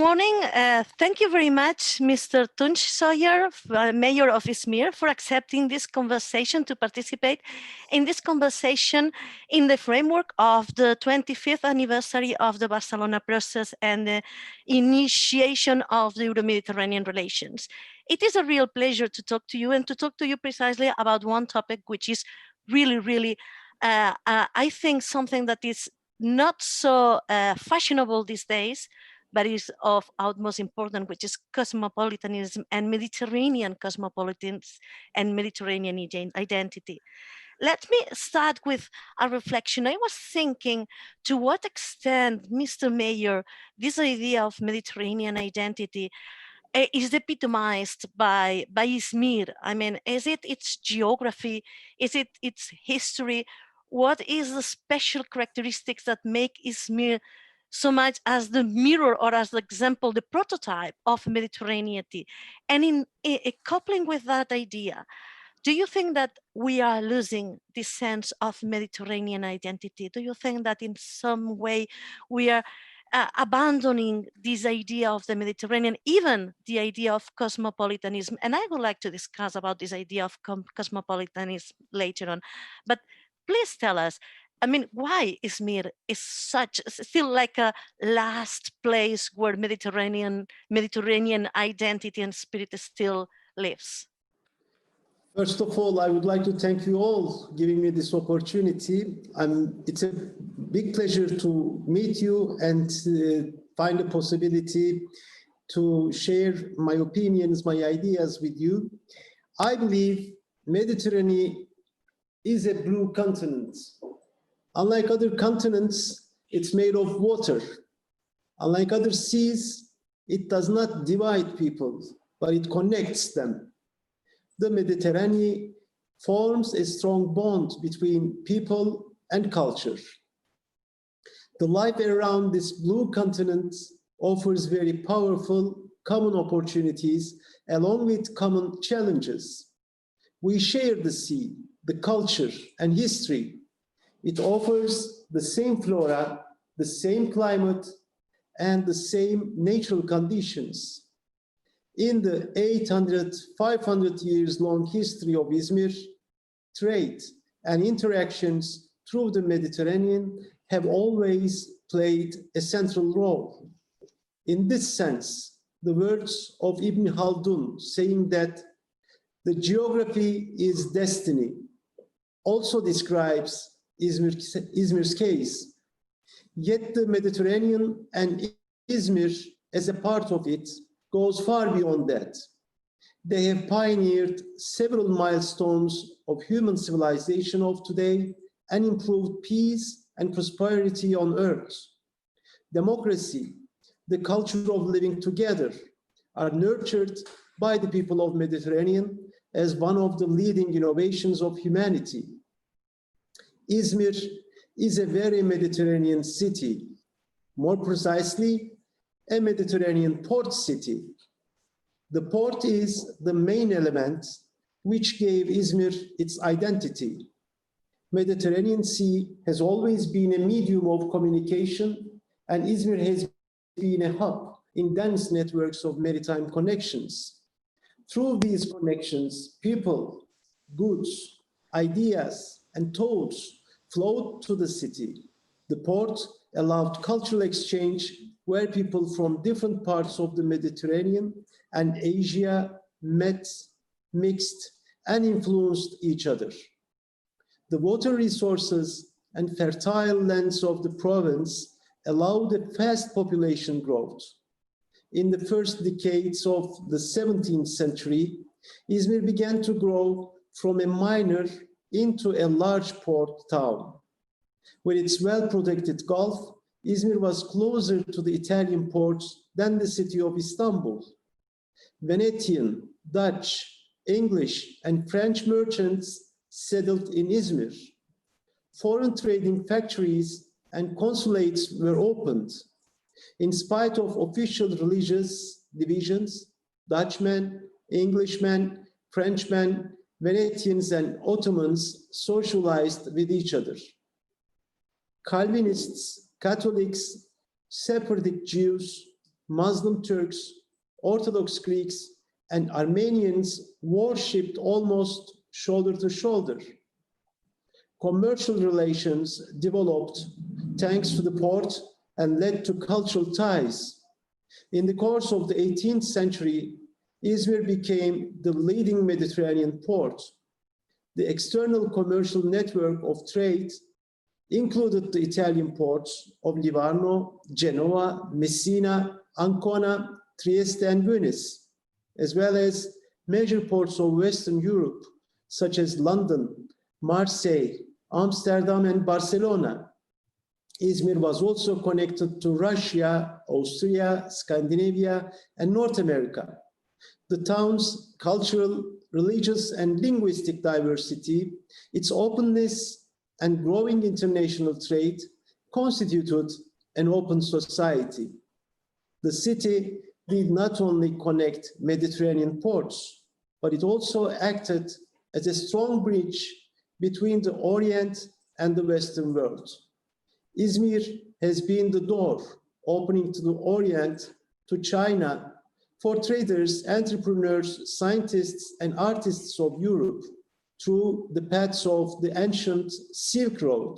morning. Thank you very much, Mr. Tunç Soyer, Mayor of Izmir, for accepting this conversation to participate in this conversation in the framework of the 25th anniversary of the Barcelona process and the initiation of the Euro-Mediterranean relations. It is a real pleasure to talk to you and to talk to you precisely about one topic which is really, I think, something that is not so fashionable these days, but is of utmost importance, which is cosmopolitanism and Mediterranean cosmopolitanism and Mediterranean identity. Let me start with a reflection. I was thinking, to what extent, Mr. Mayor, this idea of Mediterranean identity is epitomized by Izmir? I mean, is it its geography? Is it its history? What is the special characteristics that make Izmir so much as the mirror or as the example, the prototype of Mediterraneanity? And in coupling with that idea, do you think that we are losing this sense of Mediterranean identity? Do you think that in some way we are abandoning this idea of the Mediterranean, even the idea of cosmopolitanism? And I would like to discuss about this idea of cosmopolitanism later on. But please tell us, I mean, why Izmir is still like a last place where Mediterranean identity and spirit still lives? First of all, I would like to thank you all for giving me this opportunity. It's a big pleasure to meet you and find a possibility to share my opinions, my ideas with you. I believe Mediterranean is a blue continent. Unlike other continents, it's made of water. Unlike other seas, it does not divide people, but it connects them. The Mediterranean forms a strong bond between people and culture. The life around this blue continent offers very powerful common opportunities along with common challenges. We share the sea, the culture, and history. It offers the same flora, the same climate, and the same natural conditions. In the 500 years long history of Izmir, trade and interactions through the Mediterranean have always played a central role. In this sense, the words of Ibn Khaldun saying that the geography is destiny also describes Izmir's case. Yet the Mediterranean and Izmir as a part of it goes far beyond that. They have pioneered several milestones of human civilization of today and improved peace and prosperity on earth. Democracy, the culture of living together, are nurtured by the people of Mediterranean as one of the leading innovations of humanity. Izmir is a very Mediterranean city, more precisely, a Mediterranean port city. The port is the main element which gave Izmir its identity. Mediterranean Sea has always been a medium of communication, and Izmir has been a hub in dense networks of maritime connections. Through these connections, people, goods, ideas, and thoughts flowed to the city. The port allowed cultural exchange where people from different parts of the Mediterranean and Asia met, mixed, and influenced each other. The water resources and fertile lands of the province allowed a fast population growth. In the first decades of the 17th century, Izmir began to grow from a minor into a large port town. With its well-protected Gulf, Izmir was closer to the Italian ports than the city of Istanbul. Venetian, Dutch, English, and French merchants settled in Izmir. Foreign trading factories and consulates were opened. In spite of official religious divisions, Dutchmen, Englishmen, Frenchmen, Venetians, and Ottomans socialized with each other. Calvinists, Catholics, Sephardic Jews, Muslim Turks, Orthodox Greeks, and Armenians worshipped almost shoulder to shoulder. Commercial relations developed thanks to the port and led to cultural ties. In the course of the 18th century, Izmir became the leading Mediterranean port. The external commercial network of trade included the Italian ports of Livorno, Genoa, Messina, Ancona, Trieste, and Venice, as well as major ports of Western Europe, such as London, Marseille, Amsterdam, and Barcelona. Izmir was also connected to Russia, Austria, Scandinavia, and North America. The town's cultural, religious, and linguistic diversity, its openness, and growing international trade constituted an open society. The city did not only connect Mediterranean ports, but it also acted as a strong bridge between the Orient and the Western world. Izmir has been the door opening to the Orient, to China, for traders, entrepreneurs, scientists, and artists of Europe through the paths of the ancient Silk Road.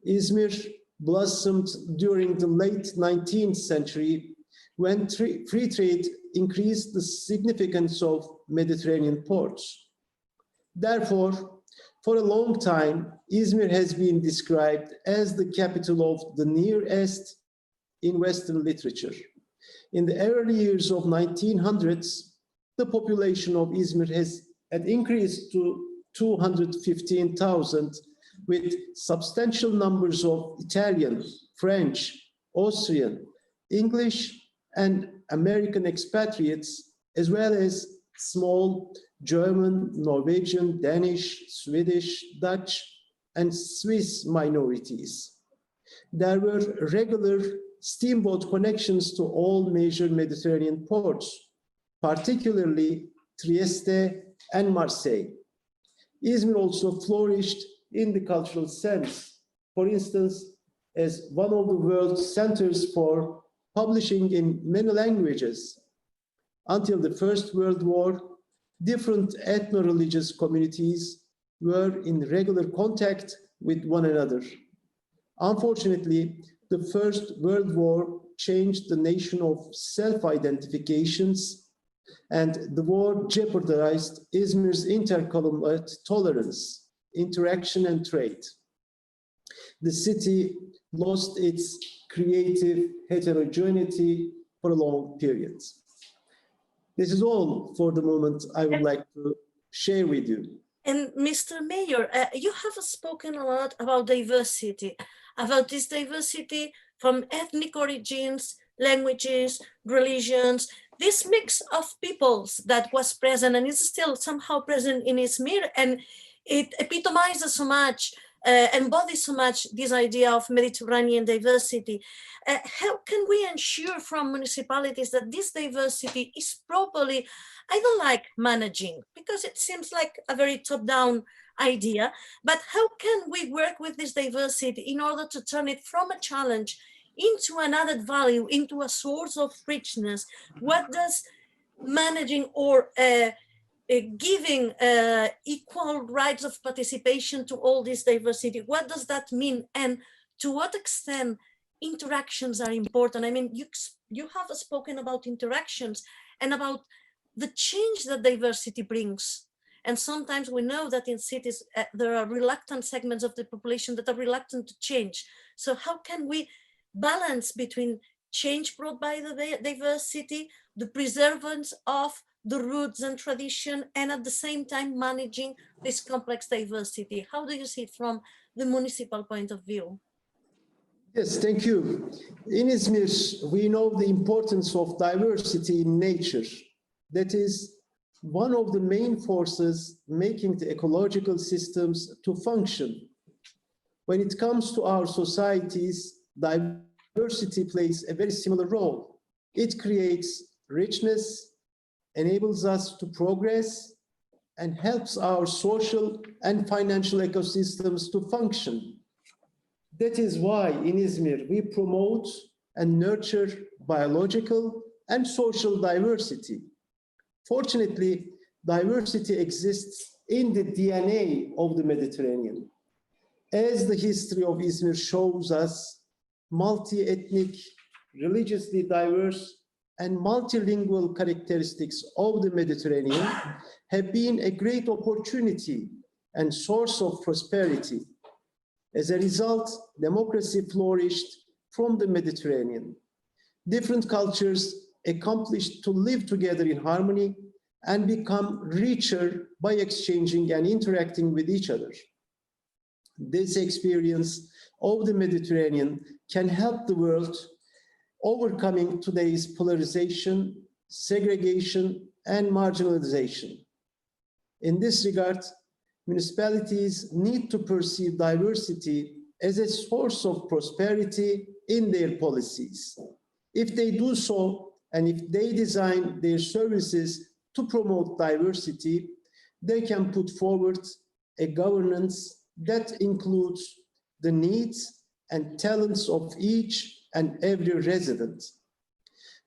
Izmir blossomed during the late 19th century when free trade increased the significance of Mediterranean ports. Therefore, for a long time, Izmir has been described as the capital of the Near East in Western literature. In the early years of 1900s, the population of Izmir had increased to 215,000, with substantial numbers of Italian, French, Austrian, English, and American expatriates, as well as small German, Norwegian, Danish, Swedish, Dutch, and Swiss minorities. There were regular steamboat connections to all major Mediterranean ports, particularly Trieste and Marseille. Izmir also flourished in the cultural sense, for instance, as one of the world's centers for publishing in many languages. Until the First World War, different ethno-religious communities were in regular contact with one another. Unfortunately, the First World War changed the nation of self-identifications, and the war jeopardized Izmir's intercolumnate tolerance, interaction, and trade. The city lost its creative heterogeneity for a long period. This is all for the moment I would like to share with you. And Mr. Mayor, you have spoken a lot about diversity, about this diversity from ethnic origins, languages, religions, this mix of peoples that was present and is still somehow present in Izmir, and it epitomizes so much, embodies so much this idea of Mediterranean diversity. How can we ensure from municipalities that this diversity is properly, I don't like managing, because it seems like a very top-down idea, but how can we work with this diversity in order to turn it from a challenge into an added value, into a source of richness? What does managing or giving equal rights of participation to all this diversity, what does that mean? And to what extent interactions are important? I mean, you have spoken about interactions and about the change that diversity brings. And sometimes we know that in cities, there are reluctant segments of the population that are reluctant to change. So how can we balance between change brought by the diversity, the preservance of the roots and tradition, and at the same time managing this complex diversity? How do you see it from the municipal point of view? Yes, thank you. In Izmir, we know the importance of diversity in nature. That is one of the main forces making the ecological systems to function. When it comes to our societies, diversity plays a very similar role. It creates richness, enables us to progress, and helps our social and financial ecosystems to function. That is why in Izmir we promote and nurture biological and social diversity. Fortunately, diversity exists in the DNA of the Mediterranean. As the history of Izmir shows us, multi-ethnic, religiously diverse, and multilingual characteristics of the Mediterranean have been a great opportunity and source of prosperity. As a result, democracy flourished from the Mediterranean. Different cultures accomplished to live together in harmony and become richer by exchanging and interacting with each other. This experience of the Mediterranean can help the world overcoming today's polarization, segregation, and marginalization. In this regard, municipalities need to perceive diversity as a source of prosperity in their policies. If they do so, and if they design their services to promote diversity, they can put forward a governance that includes the needs and talents of each and every resident.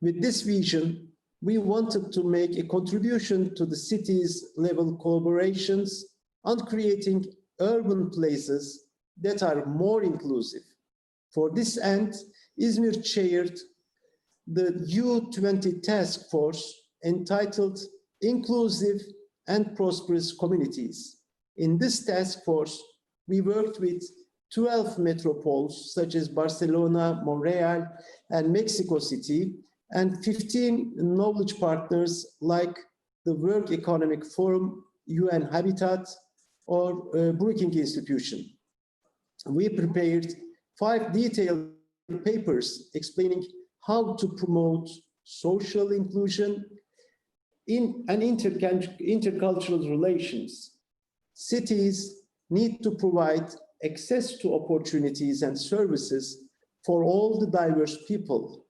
With this vision, we wanted to make a contribution to the city's level collaborations on creating urban places that are more inclusive. For this end, Izmir chaired the U20 task force entitled Inclusive and Prosperous Communities. In this task force, we worked with 12 metropoles such as Barcelona, Montreal, and Mexico City, and 15 knowledge partners like the World Economic Forum, UN Habitat, or Brookings Institution. We prepared 5 detailed papers explaining how to promote social inclusion in and intercultural relations. Cities need to provide access to opportunities and services for all the diverse people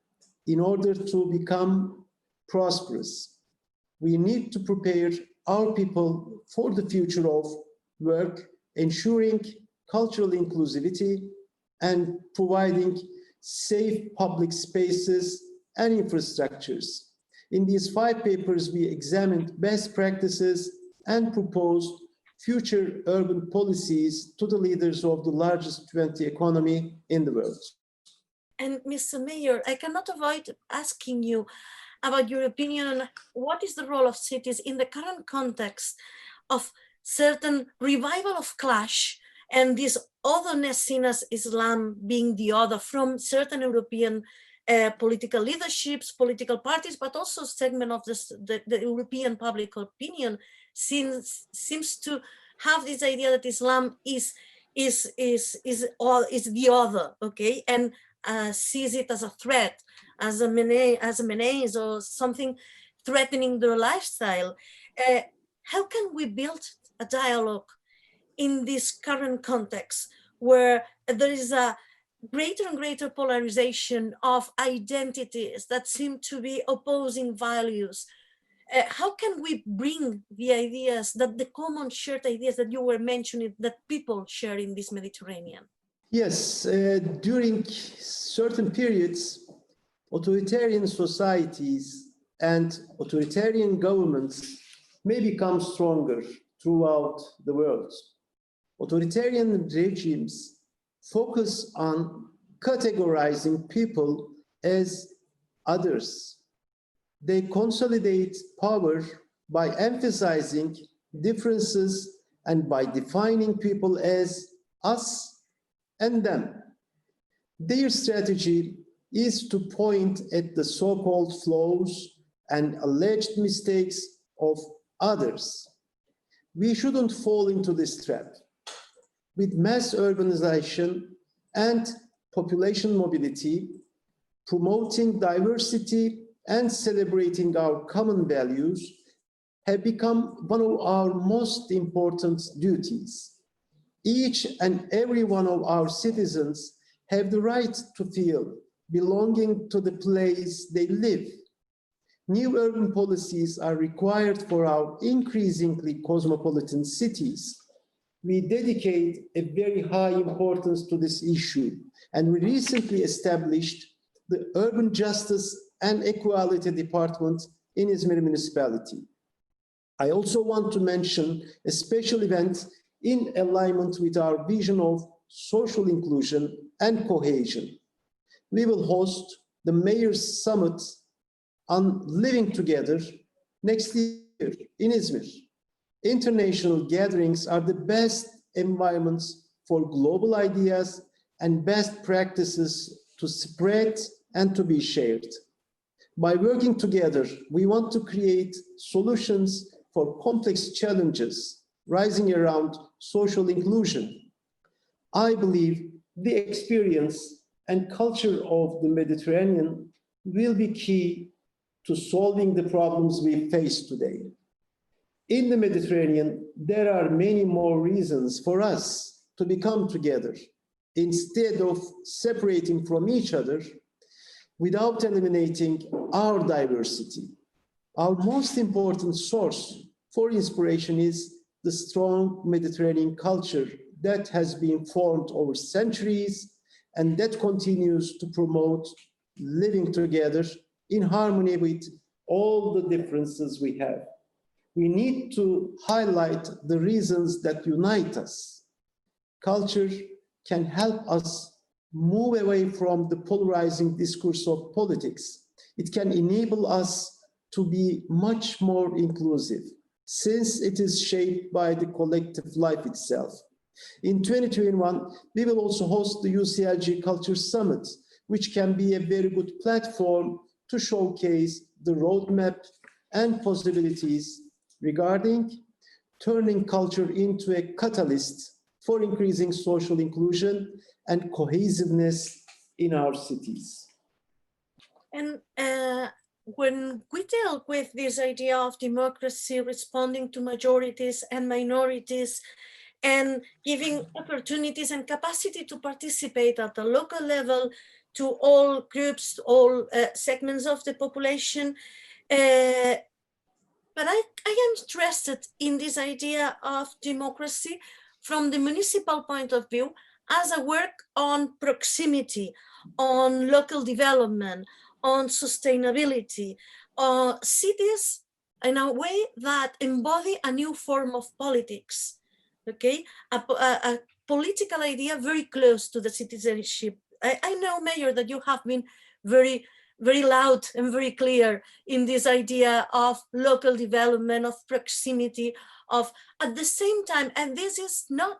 in order to become prosperous. We need to prepare our people for the future of work, ensuring cultural inclusivity and providing safe public spaces and infrastructures. In these 5 papers, we examined best practices and proposed future urban policies to the leaders of the largest 20 economy in the world. And Mr. Mayor, I cannot avoid asking you about your opinion on what is the role of cities in the current context of certain revival of clash and this otherness seen as Islam being the other from certain European political leaderships, political parties, but also segment of the European public opinion seems to have this idea that Islam is the other, okay, and sees it as a threat, as a menace or something threatening their lifestyle. How can we build a dialogue in this current context where there is a greater and greater polarization of identities that seem to be opposing values? How can we bring the ideas, that the common shared ideas that you were mentioning, that people share in this Mediterranean? Yes, during certain periods, authoritarian societies and authoritarian governments may become stronger throughout the world. Authoritarian regimes focus on categorizing people as others. They consolidate power by emphasizing differences and by defining people as us and them. Their strategy is to point at the so-called flaws and alleged mistakes of others. We shouldn't fall into this trap. With mass urbanization and population mobility, promoting diversity and celebrating our common values have become one of our most important duties. Each and every one of our citizens have the right to feel belonging to the place they live. New urban policies are required for our increasingly cosmopolitan cities. We dedicate a very high importance to this issue, and we recently established the Urban Justice and Equality Department in Izmir municipality. I also want to mention a special event in alignment with our vision of social inclusion and cohesion. We will host the Mayor's Summit on Living Together next year in Izmir. International gatherings are the best environments for global ideas and best practices to spread and to be shared. By working together, we want to create solutions for complex challenges rising around social inclusion. I believe the experience and culture of the Mediterranean will be key to solving the problems we face today. In the Mediterranean, there are many more reasons for us to become together instead of separating from each other without eliminating our diversity. Our most important source for inspiration is the strong Mediterranean culture that has been formed over centuries and that continues to promote living together in harmony with all the differences we have. We need to highlight the reasons that unite us. Culture can help us move away from the polarizing discourse of politics. It can enable us to be much more inclusive, since it is shaped by the collective life itself. In 2021, we will also host the UCLG Culture Summit, which can be a very good platform to showcase the roadmap and possibilities regarding turning culture into a catalyst for increasing social inclusion and cohesiveness in our cities. And when we deal with this idea of democracy responding to majorities and minorities and giving opportunities and capacity to participate at the local level to all groups, all segments of the population, but I am interested in this idea of democracy from the municipal point of view as a work on proximity, on local development, on sustainability, cities in a way that embody a new form of politics, okay? A political idea very close to the citizenship. I know, Mayor, that you have been very loud and very clear in this idea of local development, of proximity, of at the same time, and this is not,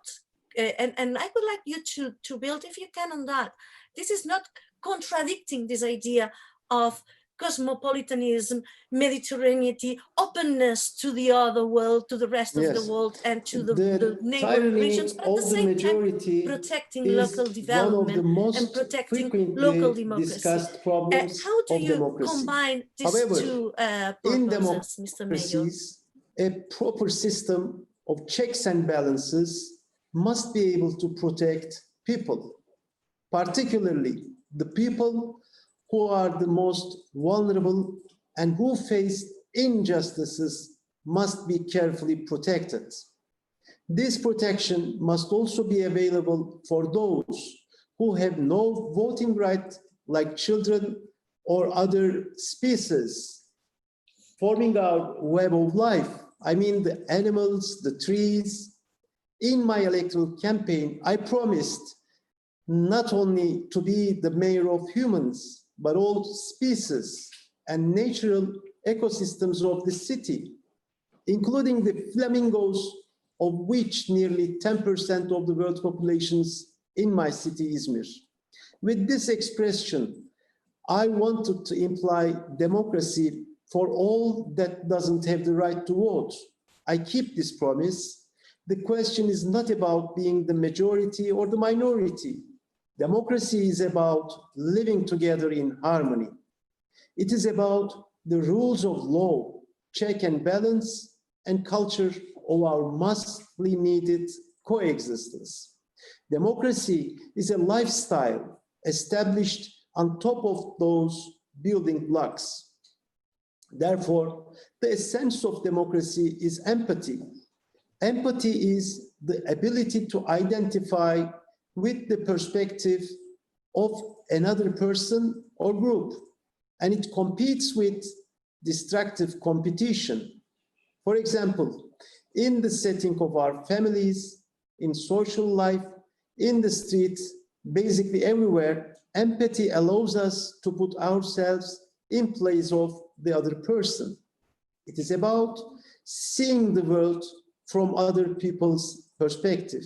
and I would like you to build, if you can, on that. This is not contradicting this idea of cosmopolitanism, Mediterraneanity, openness to the other world, to the rest of the world, and to the neighboring regions, but at the same time protecting local development and protecting local democracy. How do you combine these two purposes, Mr. Mayor? A proper system of checks and balances must be able to protect people, particularly the people who are the most vulnerable and who face injustices must be carefully protected. This protection must also be available for those who have no voting right, like children or other species, forming our web of life. I mean the animals, the trees. In my electoral campaign, I promised not only to be the mayor of humans, but all species and natural ecosystems of the city, including the flamingos, of which nearly 10% of the world populations in my city, Izmir. With this expression, I wanted to imply democracy for all that doesn't have the right to vote. I keep this promise. The question is not about being the majority or the minority. Democracy is about living together in harmony. It is about the rules of law, check and balance, and culture of our mostly needed coexistence. Democracy is a lifestyle established on top of those building blocks. Therefore, the essence of democracy is empathy. Empathy is the ability to identify with the perspective of another person or group, and it competes with destructive competition. For example, in the setting of our families, in social life, in the street, basically everywhere, empathy allows us to put ourselves in place of the other person. It is about seeing the world from other people's perspective.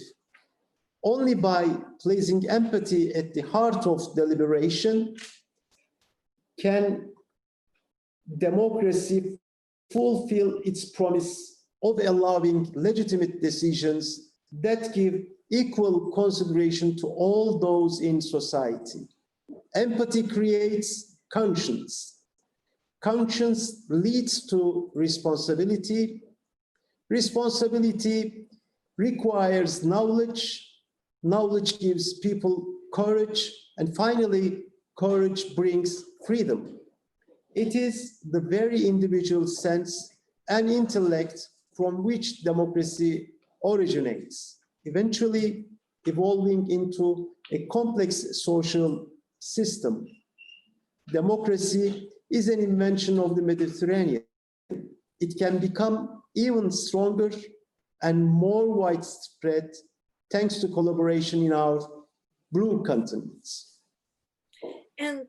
Only by placing empathy at the heart of deliberation can democracy fulfill its promise of allowing legitimate decisions that give equal consideration to all those in society. Empathy creates conscience. Conscience leads to responsibility. Responsibility requires knowledge. Knowledge gives people courage. And finally, courage brings freedom. It is the very individual sense and intellect from which democracy originates, eventually evolving into a complex social system. Democracy is an invention of the Mediterranean. It can become even stronger and more widespread thanks to collaboration in our blue continents. And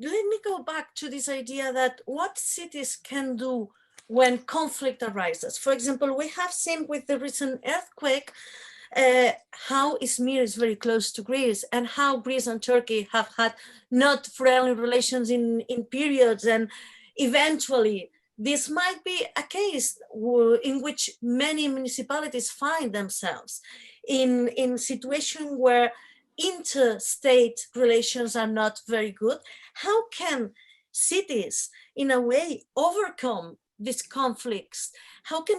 let me go back to this idea that what cities can do when conflict arises. For example, we have seen with the recent earthquake how Izmir is very close to Greece, and how Greece and Turkey have had not friendly relations in periods, and eventually this might be a case in which many municipalities find themselves in a situation where interstate relations are not very good. How can cities, in a way, overcome these conflicts? How can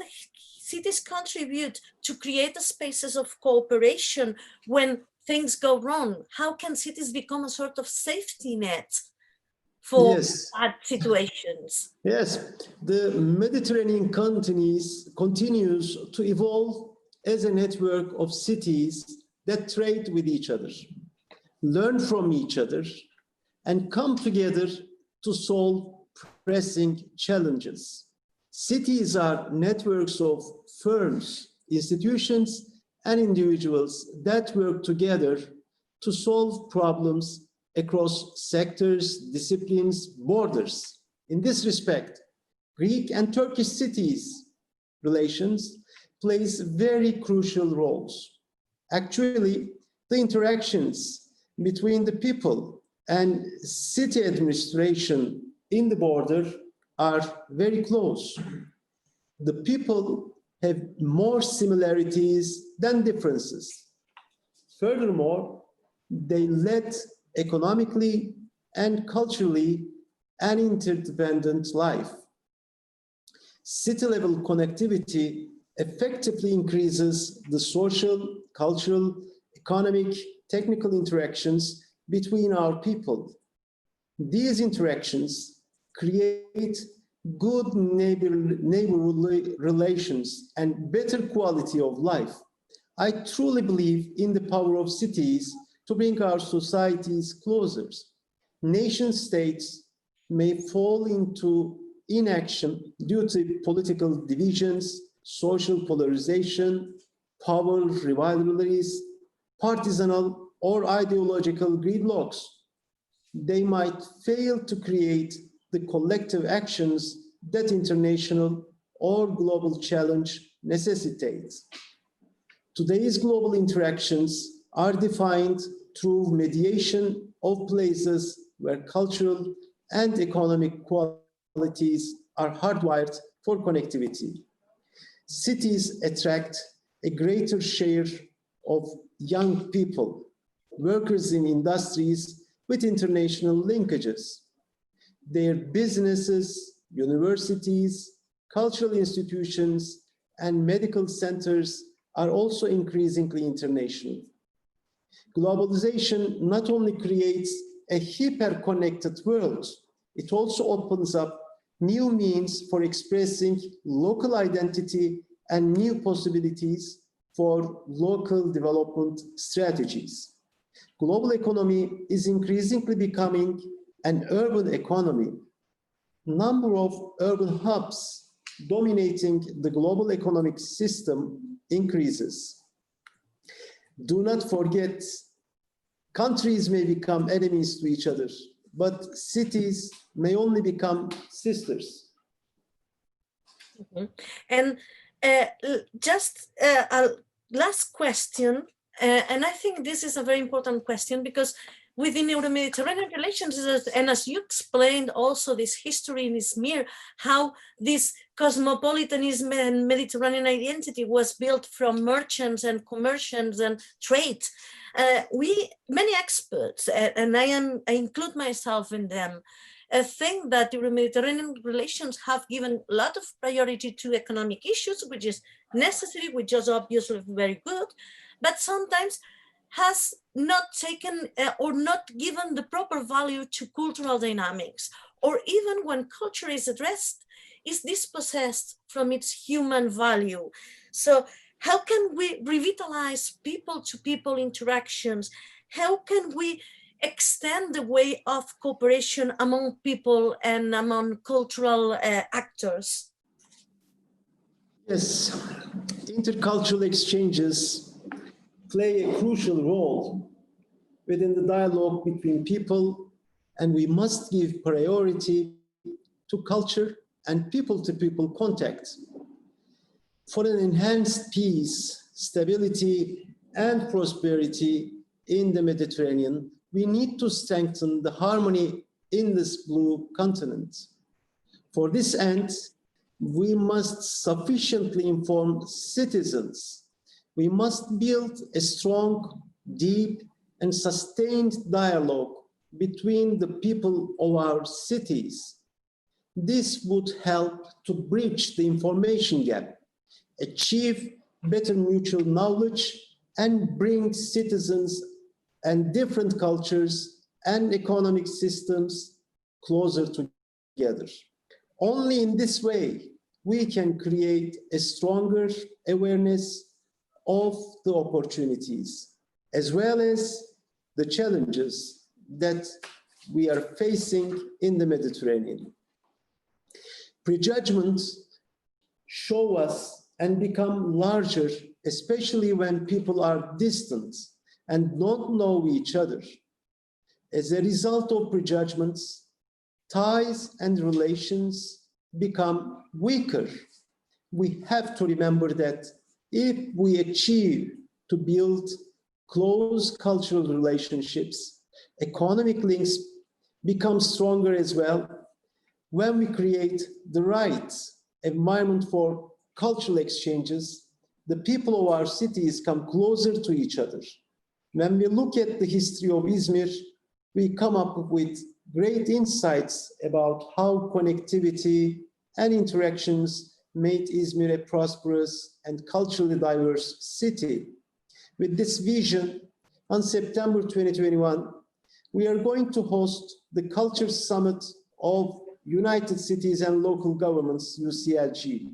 cities contribute to create the spaces of cooperation when things go wrong? How can cities become a sort of safety net for bad situations? Yes, the Mediterranean continues to evolve as a network of cities that trade with each other, learn from each other, and come together to solve pressing challenges. Cities are networks of firms, institutions, and individuals that work together to solve problems across sectors, disciplines, borders. In this respect, Greek and Turkish cities relations plays very crucial roles. Actually, the interactions between the people and city administration in the border are very close. The people have more similarities than differences. Furthermore, they led economically and culturally an interdependent life. City-level connectivity effectively increases the social, cultural, economic, technical interactions between our people. These interactions create good neighborly relations and better quality of life. I truly believe in the power of cities to bring our societies closer. Nation states may fall into inaction due to political divisions, social polarization, power rivalries, partisanal or ideological gridlocks. They might fail to create the collective actions that international or global challenge necessitates. Today's global interactions are defined through mediation of places where cultural and economic qualities are hardwired for connectivity. Cities attract a greater share of young people, workers in industries with international linkages. Their businesses, universities, cultural institutions, and medical centers are also increasingly international. Globalization not only creates a hyper-connected world, it also opens up new means for expressing local identity and new possibilities for local development strategies. Global economy is increasingly becoming an urban economy. Number of urban hubs dominating the global economic system increases. Do not forget, countries may become enemies to each other, but cities may only become sisters. And just a last question, and I think this is a very important question because within Euro-Mediterranean relations, and as you explained also this history in Izmir, how this cosmopolitanism and Mediterranean identity was built from merchants and commerciants and trade. Many experts, and I include myself in them, think that Euro-Mediterranean relations have given a lot of priority to economic issues, which is necessary, which is obviously very good, but sometimes has not taken or not given the proper value to cultural dynamics, or even when culture is addressed, is dispossessed from its human value. So how can we revitalize people-to-people interactions? How can we extend the way of cooperation among people and among cultural actors? Yes, intercultural exchanges play a crucial role within the dialogue between people, and we must give priority to culture and people-to-people contact. For an enhanced peace, stability, and prosperity in the Mediterranean, we need to strengthen the harmony in this blue continent. For this end, we must sufficiently inform citizens. We must build a strong, deep, and sustained dialogue between the people of our cities. This would help to bridge the information gap, achieve better mutual knowledge, and bring citizens and different cultures and economic systems closer together. Only in this way we can create a stronger awareness of the opportunities as well as the challenges that we are facing in the Mediterranean. Prejudgments show us and become larger, especially when people are distant and don't know each other. As a result of prejudgments, ties and relations become weaker. We have to remember that if we achieve to build close cultural relationships, economic links become stronger as well. When we create the right environment for cultural exchanges, the people of our cities come closer to each other. When we look at the history of Izmir, we come up with great insights about how connectivity and interactions made Izmir a prosperous and culturally diverse city. With this vision, on September 2021, we are going to host the Culture Summit of United Cities and Local Governments, UCLG.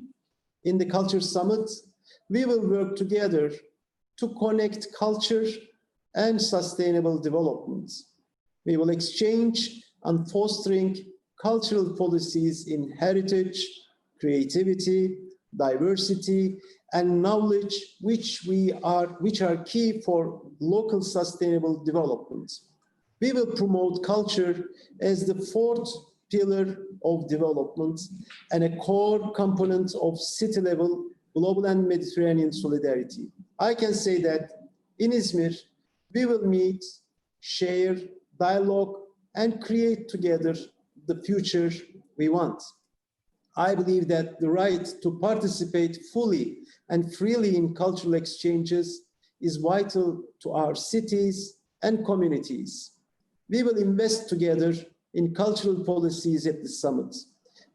In the Culture Summit, we will work together to connect culture and sustainable development. We will exchange on fostering cultural policies in heritage, creativity, diversity, and knowledge, which are key for local sustainable development. We will promote culture as the fourth pillar of development and a core component of city-level global and Mediterranean solidarity. I can say that in Izmir, we will meet, share, dialogue, and create together the future we want. I believe that the right to participate fully and freely in cultural exchanges is vital to our cities and communities. We will invest together in cultural policies at the summit.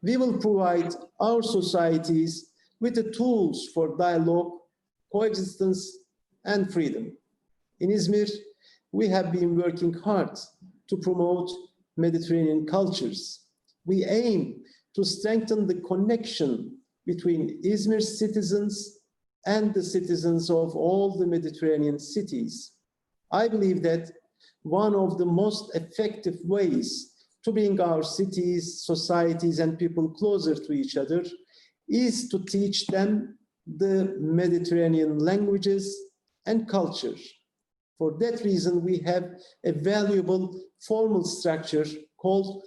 We will provide our societies with the tools for dialogue, coexistence, and freedom. In Izmir, we have been working hard to promote Mediterranean cultures. We aim to strengthen the connection between Izmir's citizens and the citizens of all the Mediterranean cities. I believe that one of the most effective ways to bring our cities, societies, and people closer to each other is to teach them the Mediterranean languages and culture. For that reason, we have a valuable formal structure called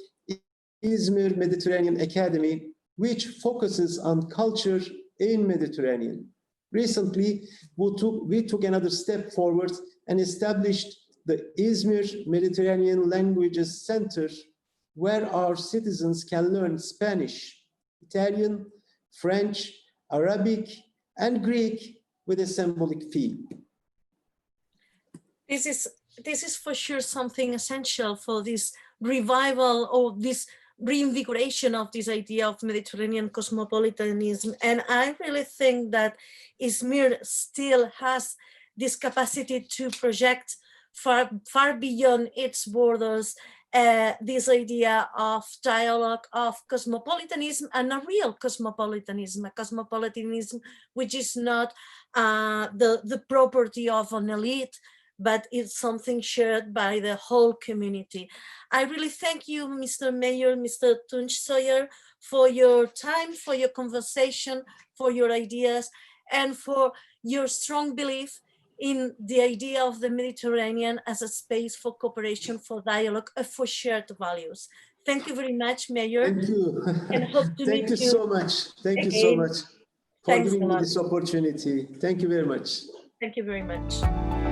Izmir Mediterranean Academy, which focuses on culture in Mediterranean. Recently, we took another step forward and established the Izmir Mediterranean Languages Center, where our citizens can learn Spanish, Italian, French, Arabic, and Greek with a symbolic fee. This is for sure something essential for this revival or this reinvigoration of this idea of Mediterranean cosmopolitanism. And I really think that Izmir still has this capacity to project far beyond its borders this idea of dialogue, of cosmopolitanism, and a real cosmopolitanism, a cosmopolitanism which is not the property of an elite, but it's something shared by the whole community. I really thank you, Mr. Mayor, Mr. Tunç Soyer, for your time, for your conversation, for your ideas, and for your strong belief in the idea of the Mediterranean as a space for cooperation, for dialogue, and for shared values. Thank you very much, Mayor. Thank you. And hope to Thank meet you so much. Thank you so much for giving me this opportunity. Thank you very much. Thank you very much.